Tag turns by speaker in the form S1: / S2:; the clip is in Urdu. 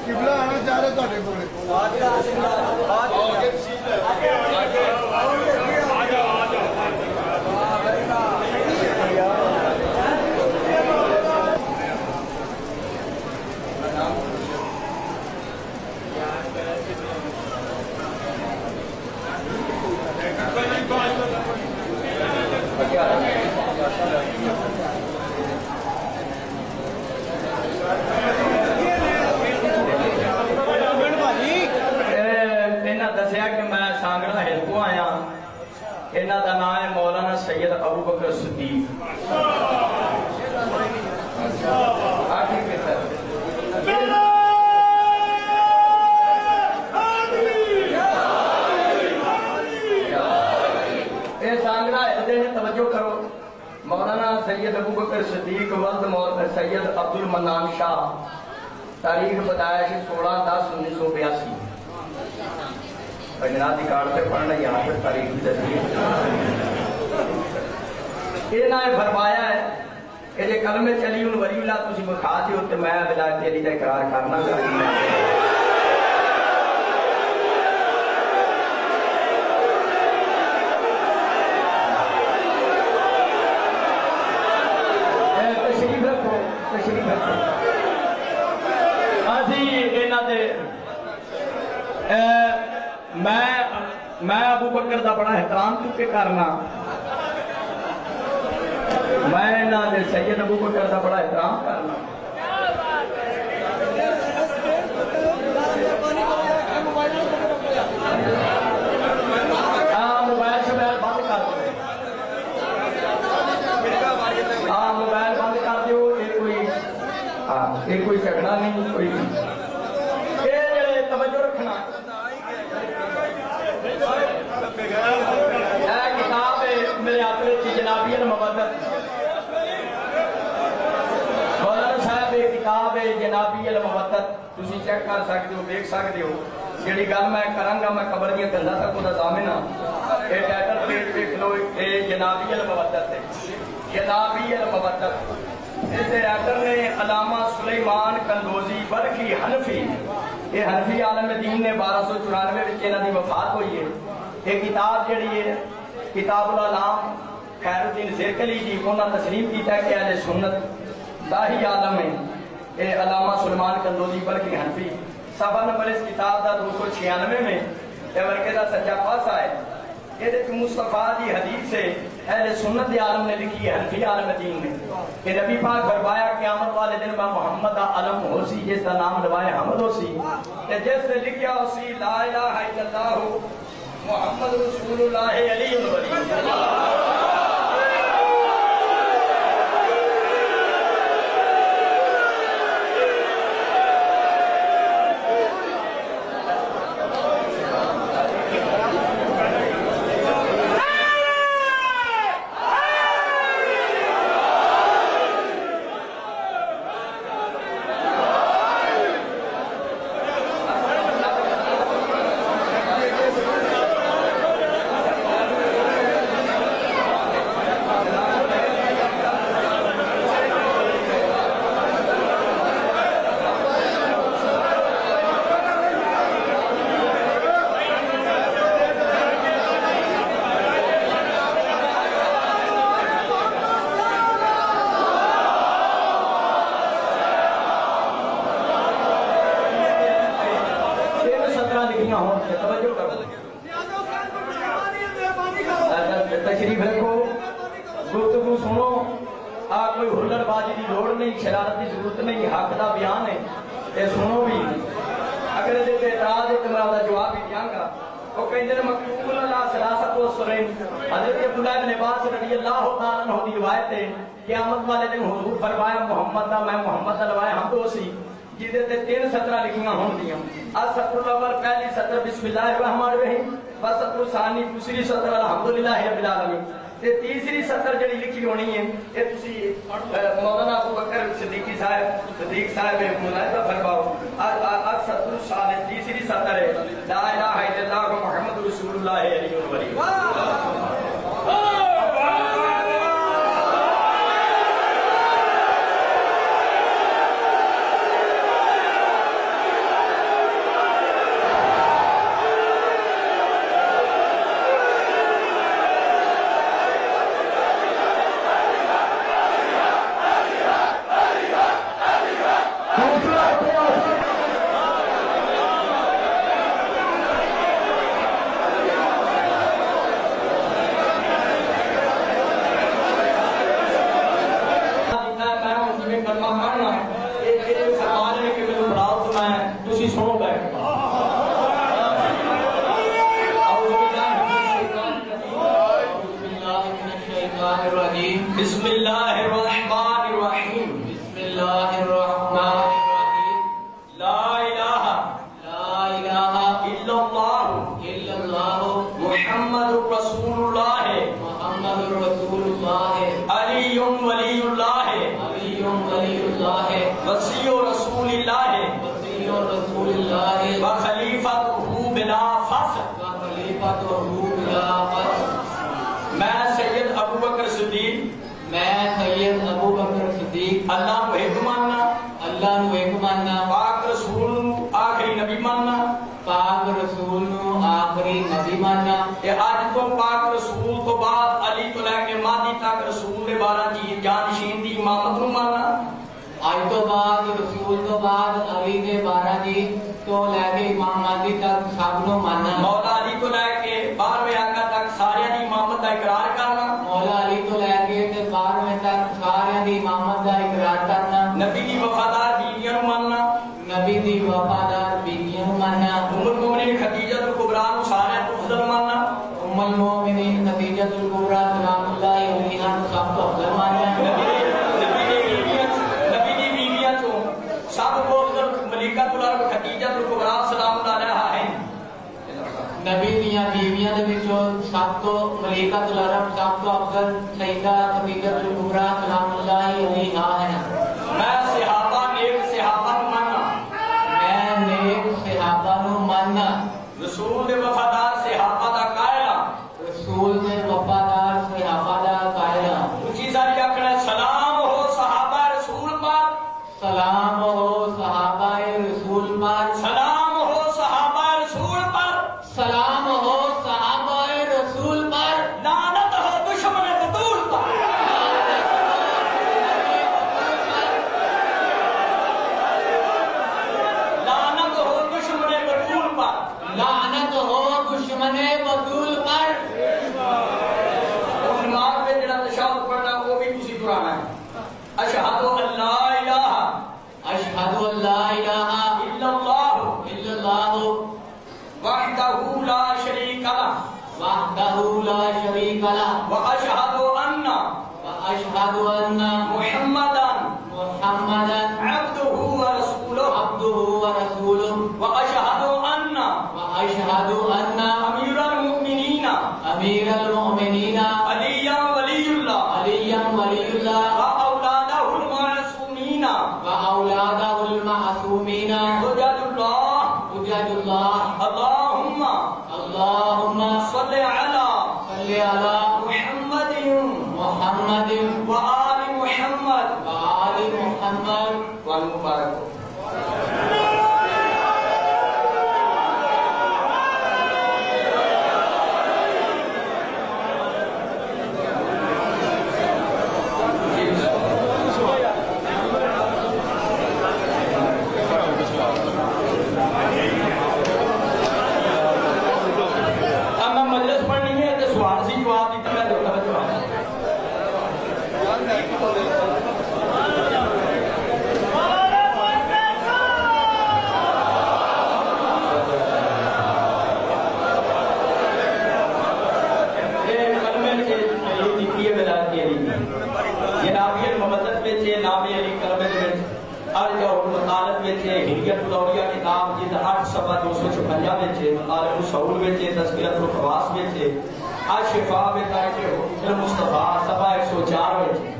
S1: قبلہ آنا چاہ رہے تھوڑے کو
S2: دسیا کہ میں سانگڑا ہل کو آیا انہاں دا نام ہے مولانا سید ابو بکر صدیق اے سانگڑا ہل دے توجہ کرو مولانا سید ابو بکر صدیق ولد مولانا سید عبد المنان شاہ تاریخ بتایا کہ 16/10/1982 جناب کارڈ سے پڑھنا یہاں پر تاریخ کی تصویر یہ نہ فرمایا ہے کہ یہ کلمے چلی ان ولی اللہ تسی بکھا دیو تے میں ولایت علی کا اقرار کرنا چاہیے تشریف رکھو میں ابو بکر دا بڑا احترام چکے کرنا میں سید ابو بکر دا بڑا احترام کرنا موبائل شبائل بند کر دو موبائل بند کر دو یہ کوئی جھگڑا نہیں کوئی توجہ رکھنا کتاب ہے میرے اپنے جنابی المودت مولانا صاحب یہ کتاب ہے جنابی المودت تسی چیک کر سکتے ہو دیکھ سکتے ہو جڑی گل میں کرانگا میں قبر دیا گلاں تک دا ضامن ہاں یہ ٹائٹل پلیٹ دیکھ لو یہ جنابی المودت ہے جنابی المودت اس رائٹر نے علامہ سلیمان قندوزی بلخی حنفی یہ حنفی عالم دین نے 1294 میں انہاں دی وفات ہوئی ہے یہ کتاب جڑی ہے کتاب العلام خیر الدین زرکلی جی انہاں تسلیم کیتا ہے کہ اہل سنت داہی عالم ہے یہ علامہ سلیمان قندوزی بلخی حنفی صفحہ نمبر اس کتاب دا 296 میں یہ ورقے دا سجا پاسا ہے یہ مصطفیٰ دی حدیث سے اہل سنت عالم نے لکھی ہے حنفی عالم دین میں کہ نبی پاک فرمایا قیامت والے دن میں محمد دا علم ہو سی جس کا نام لوائے حمد ہو سی کہ جس نے لکھیا ہو سی لا الہ الا اللہ محمد رسول اللہ علی الولی تشریف رکھو گفتگو سنو کوئی ہلڑ بازی کی لوڑ نہیں شرارت کی ضرورت نہیں حق کا بیان ہے یہ سنو بھی اگر یہ اعتراض ہے تو میں وہ جواب بھی دیا گا وہ کہتے ہیں مکتوب اللہ سلاست و سرین حضرت عبداللہ بن عباس رضی اللہ تعالیٰ عنہ کی روایت ہے قیامت والے دن حضور فرمایا محمد دا میں محمد دا لوائے ہم دو سی جیدے تے 3 سطرہ لکھیاں ہوں دیاں سطر الاول پہلی سطر بسم اللہ الرحمن الرحیم سطر ثانی دوسری سطر الحمدللہ رب العالمین تے تیسری سطر جڑی لکھی ہونی ہے یہ تسی مولانا ابو بکر صدیق صاحب ملاحظہ فرماؤ سطر الثالث تیسری سطر ہے لا الہ الا اللہ محمد رسول اللہ علیہ وسلم
S3: الرجیم
S2: بسم اللہ الرحمن الرحیم
S3: بسم اللہ الرحمن الرحیم
S2: لا الہ
S3: لا الہ
S2: الا اللہ
S3: الا اللہ
S2: محمد رسول اللہ
S3: محمد رسول اللہ
S2: علی ولی اللہ
S3: علی ولی اللہ
S2: وصی رسول اللہ
S3: وصی رسول اللہ
S2: وخلیفتہ بلا فخر
S3: وخلیفتہ بلا فخر
S2: میں سید ابو بکر صدیق
S3: میں سید ابو بکر صدیق
S2: اللہ کو ایک ماننا
S3: اللہ نو ایک ماننا
S2: پاک رسول نو آخری نبی ماننا
S3: پاک رسول نو آخری نبی ماننا
S2: کہ آج تو پاک رسول تو بعد علی تو لے کے مادی تک رسول دے بارہ جی جانشین دی امامت نو ماننا
S3: آج تو بعد رسول تو بعد علی دے بارہ جی تو لے کے امام مہدی تک سب نو ماننا
S2: مولا علی تو لے کے 12ویں آقا تک سارے دی امامت کا اقرار کرنا
S3: مولا علی تو لے کے 12ویں تک سارے دی امامت کا اقرار کرنا
S2: نبی دی وفادار بیویاں نو ماننا
S3: نبی دی وفادار بیویاں نو ماننا
S2: ام المؤمنین خدیجہ الکبریٰ نو سارے تو افضل ماننا
S3: ام المؤمنین خدیجہ الکبریٰ سلام اللہ علیہا نو سب تو افضل ماننا
S2: نبی دی بیویاں چوں سب کو افضل ملکۃ الارض خدیجہ الکبریٰ سلام اللہ علیہا ہیں
S3: نبی دیاں بیویاں دے وچوں سب تو ملکۃ العرب سب تو افضل سیدہ خدیجہ الکبریٰ سلام اللہ علیہا ہیں
S2: میں صحابہ نیک صحابہ نو ماننا
S3: میں نیک صحابہ نو ماننا
S2: رسول دے وفادار صحابہ دا قائل
S3: رسول دے وفادار صحابہ دا قائل
S2: اونچی ساری آکھنا سلام ہو صحابہ رسول پر
S3: سلام ہو صحابہ رسول پر
S2: سلام ہو صحابہ رسول پر
S3: سلام ہو صحابہ رسول پر
S2: لعنت ہو دشمن بطول پر لعنت ہو دشمن بطول پر
S3: لعنت ہو دشمن بطول پر
S2: نماز میں جڑا تشہد پڑھنا وہ بھی کسی دہرانا ہے اشہد ان لا الہ
S3: اشہد ان لا الہ
S2: الا اللہ
S3: الا اللہ
S2: وحدہ لا شریک لہ
S3: وحدہ لا شریک لہ
S2: واشہد ان
S3: واشہد ان
S2: محمدا
S3: محمدا
S2: عبدہ ورسولہ
S3: عبدہ ورسولہ
S2: واشہد ان
S3: واشہد ان
S2: امیر المؤمنین
S3: امیر المؤمنین
S2: علی ولی اللہ
S3: علی ولی اللہ
S2: واولادہ المعصومین
S3: واولادہ المعصومین
S2: حجج اللہ
S3: حجج اللہ
S2: اللہم
S3: اللہم
S2: صلی علی
S3: صلی علی
S2: محمد
S3: محمد
S2: وآل محمد
S3: وآل محمد
S2: والمبارک ہو اب میں مجلس پڑھنی ہے تو سوال سی جواب دیتا میں دیتا ہے جواب کتاب جلد 8 صفحہ 256 وچ مطالب الصول وچ تذکرۃ الخواص وچ الشفاء بتعریف المصطفیٰ صفحہ 104 وچ